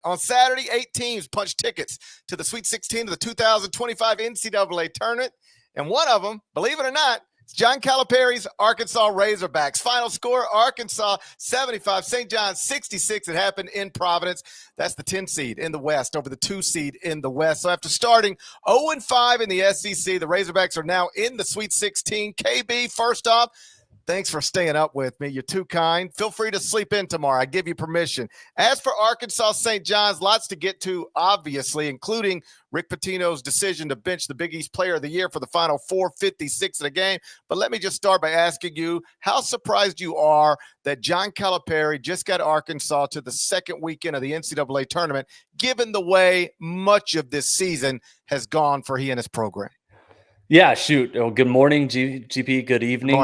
On Saturday, 8 teams punched tickets to the Sweet 16 of the 2025 NCAA tournament. And one of them, believe it or not, it's John Calipari's Arkansas Razorbacks. Final score, Arkansas 75, St. John's 66. It happened in Providence. That's the 10 seed in the West over the 2 seed in the West. So after starting 0-5 in the SEC, the Razorbacks are now in the Sweet 16. KB, first off, thanks for staying up with me. You're too kind. Feel free to sleep in tomorrow. I give you permission. As for Arkansas St. John's, lots to get to, obviously, including Rick Pitino's decision to bench the Big East Player of the Year for the final 4:56 of the game. But let me just start by asking you how surprised you are that John Calipari just got Arkansas to the second weekend of the NCAA tournament, given the way much of this season has gone for he and his program. Yeah, shoot. Oh, good morning, GP. Good evening.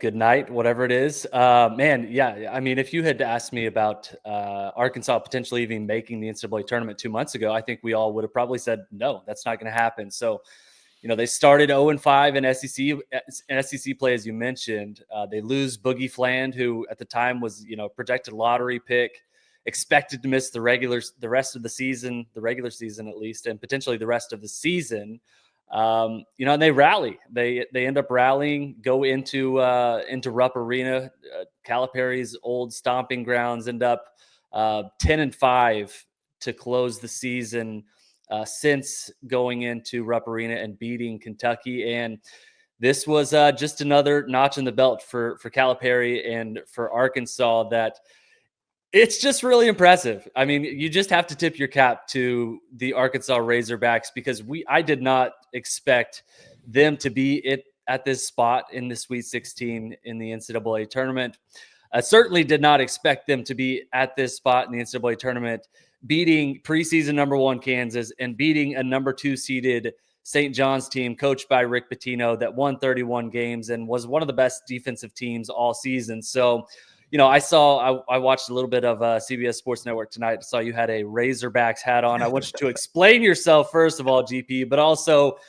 Good night, whatever it is. Man, yeah. I mean, if you had asked me about Arkansas potentially even making the NCAA tournament 2 months ago, I think we all would have probably said, no, that's not going to happen. So, they started 0-5 in SEC play, as you mentioned. They lose Boogie Fland, who at the time was, projected lottery pick, expected to miss the rest of the season, the regular season at least, and potentially the rest of the season. And they rally. They end up rallying, go into Rupp Arena, Calipari's old stomping grounds, end up 10-5 to close the season since going into Rupp Arena and beating Kentucky. And this was just another notch in the belt for Calipari and for Arkansas that it's just really impressive. I mean, you just have to tip your cap to the Arkansas Razorbacks because I did not expect them to be at this spot in the Sweet 16 in the NCAA tournament. I certainly did not expect them to be at this spot in the NCAA tournament, beating preseason number 1 Kansas and beating a number 2 seeded St. John's team coached by Rick Pitino that won 31 games and was one of the best defensive teams all season. So, I watched a little bit of CBS Sports Network tonight. I saw you had a Razorbacks hat on. I want you to explain yourself, first of all, GP, but also,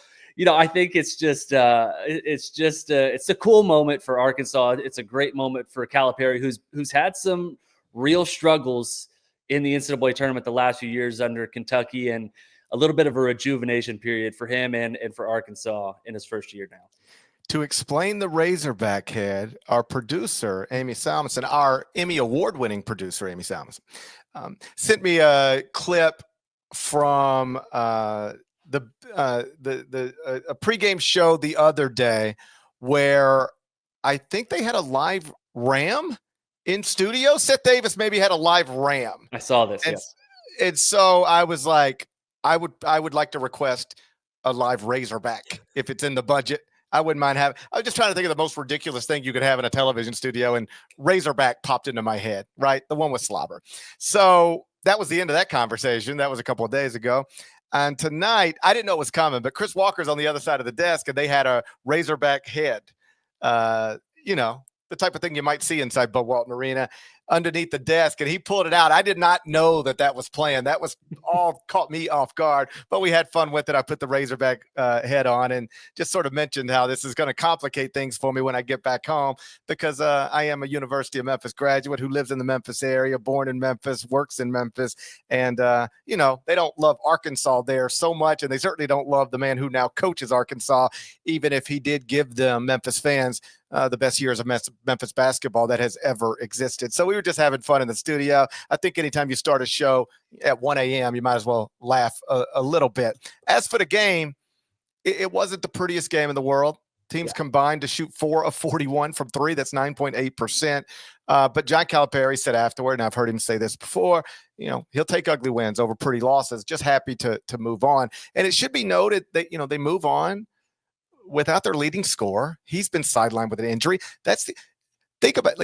I think it's a cool moment for Arkansas. It's a great moment for Calipari, who's had some real struggles in the NCAA tournament the last few years under Kentucky, and a little bit of a rejuvenation period for him and for Arkansas in his first year now. To explain the Razorback head, our producer, Amy Salmonson, our Emmy Award-winning producer, Amy Salmonson, sent me a clip from a pregame show the other day where I think they had a live ram in studio. Seth Davis maybe had a live ram. I saw this, yes. And so I was like, I would like to request a live Razorback if it's in the budget. I wouldn't mind having. I was just trying to think of the most ridiculous thing you could have in a television studio, and Razorback popped into my head, right? The one with slobber. So that was the end of that conversation. That was a couple of days ago. And tonight, I didn't know it was coming, but Chris Walker's on the other side of the desk, and they had a Razorback head. The type of thing you might see inside Bud Walton Arena underneath the desk, and he pulled it out. I did not know that was planned. That was all caught me off guard, but we had fun with it. I put the Razorback head on and just sort of mentioned how this is going to complicate things for me when I get back home because I am a University of Memphis graduate who lives in the Memphis area, born in Memphis, works in Memphis, and they don't love Arkansas there so much, and they certainly don't love the man who now coaches Arkansas, even if he did give them, Memphis fans, the best years of Memphis basketball that has ever existed. So we were just having fun in the studio. I think anytime you start a show at 1 a.m., you might as well laugh a little bit. As for the game, it wasn't the prettiest game in the world. Teams combined to shoot 4 of 41 from 3. That's 9.8%. But John Calipari said afterward, and I've heard him say this before, he'll take ugly wins over pretty losses. Just happy to move on. And it should be noted that, they move on without their leading scorer. He's been sidelined with an injury. Think about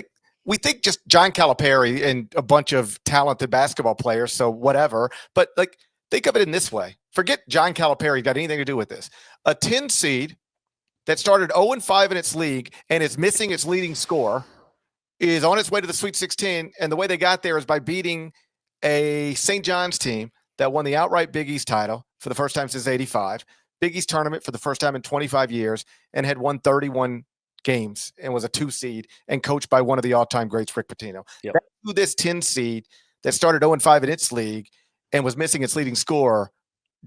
we think just John Calipari and a bunch of talented basketball players, so whatever. But think of it in this way. Forget John Calipari got anything to do with this. A 10 seed that started 0-5 in its league and is missing its leading scorer is on its way to the Sweet 16. And the way they got there is by beating a St. John's team that won the outright Big East title for the first time since '85. Big East tournament for the first time in 25 years and had won 31 games and was a 2 seed and coached by one of the all-time greats, Rick Pitino. Yep. That's who this 10 seed that started 0-5 in its league and was missing its leading scorer,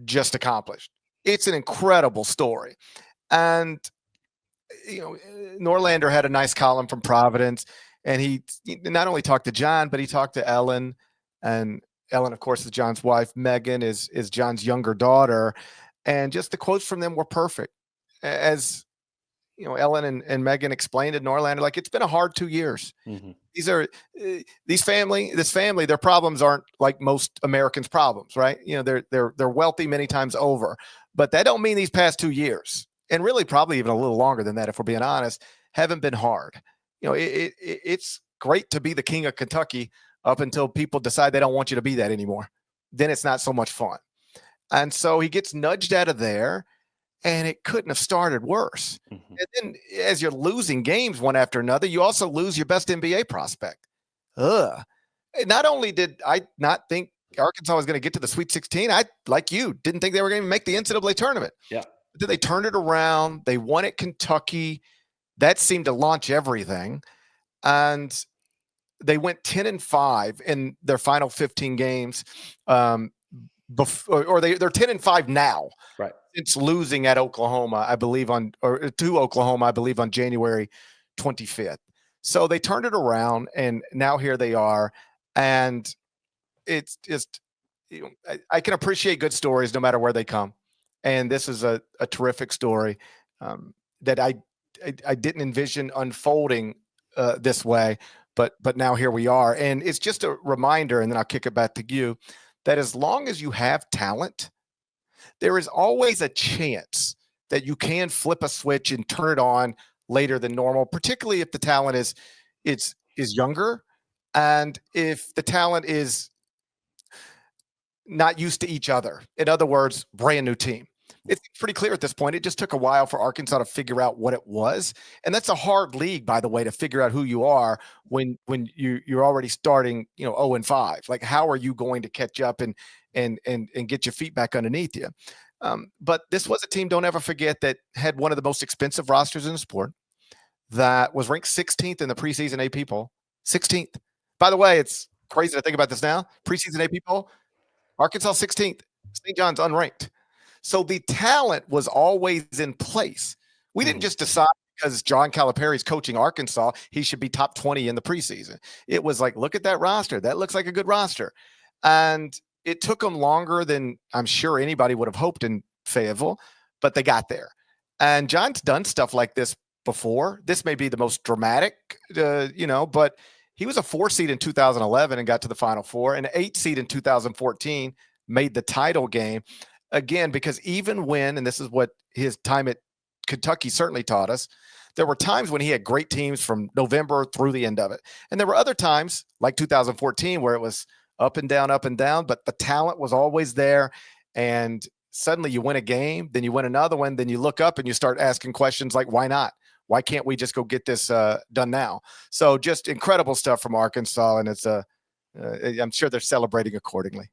just accomplished. It's an incredible story. And, Norlander had a nice column from Providence, and he not only talked to John, but he talked to Ellen. And Ellen, of course, is John's wife. Megan is John's younger daughter. And just the quotes from them were perfect. As Ellen and Megan explained to Norlander, like, it's been a hard 2 years. Mm-hmm. This family, their problems aren't like most Americans' problems, right? They're wealthy many times over, but that don't mean these past 2 years, and really probably even a little longer than that, if we're being honest, haven't been hard. It's great to be the king of Kentucky up until people decide they don't want you to be that anymore. Then it's not so much fun. And so he gets nudged out of there, and it couldn't have started worse. Mm-hmm. And then as you're losing games one after another, you also lose your best NBA prospect. Not only did I not think Arkansas was going to get to the Sweet 16, I, like you, didn't think they were going to make the NCAA tournament. Yeah. But then they turned it around. They won at Kentucky. That seemed to launch everything. And they went 10-5 in their final 15 games. They're 10-5 now. Right. Since losing at Oklahoma, to Oklahoma, I believe on January 25th. So they turned it around, and now here they are. And it's just, I can appreciate good stories no matter where they come. And this is a terrific story that I didn't envision unfolding this way, but now here we are. And it's just a reminder, and then I'll kick it back to you, that as long as you have talent, there is always a chance that you can flip a switch and turn it on later than normal, particularly if the talent is younger, and if the talent is not used to each other. In other words, brand new team. It's pretty clear at this point. It just took a while for Arkansas to figure out what it was. And that's a hard league, by the way, to figure out who you are when you're already starting, 0-5. Like, how are you going to catch up and get your feet back underneath you? But this was a team, don't ever forget, that had one of the most expensive rosters in the sport, that was ranked 16th in the preseason AP poll. 16th. By the way, it's crazy to think about this now. Preseason AP poll, Arkansas 16th. St. John's unranked. So the talent was always in place. We didn't just decide because John Calipari is coaching Arkansas, he should be top 20 in the preseason. It was like, look at that roster. That looks like a good roster. And it took them longer than I'm sure anybody would have hoped in Fayetteville, but they got there. And John's done stuff like this before. This may be the most dramatic, but he was a 4 seed in 2011 and got to the Final Four, and an 8 seed in 2014, made the title game. Again, because even when, and this is what his time at Kentucky certainly taught us, there were times when he had great teams from November through the end of it. And there were other times, like 2014, where it was up and down, but the talent was always there. And suddenly you win a game, then you win another one, then you look up and you start asking questions like, why not? Why can't we just go get this done now? So just incredible stuff from Arkansas, and it's I'm sure they're celebrating accordingly.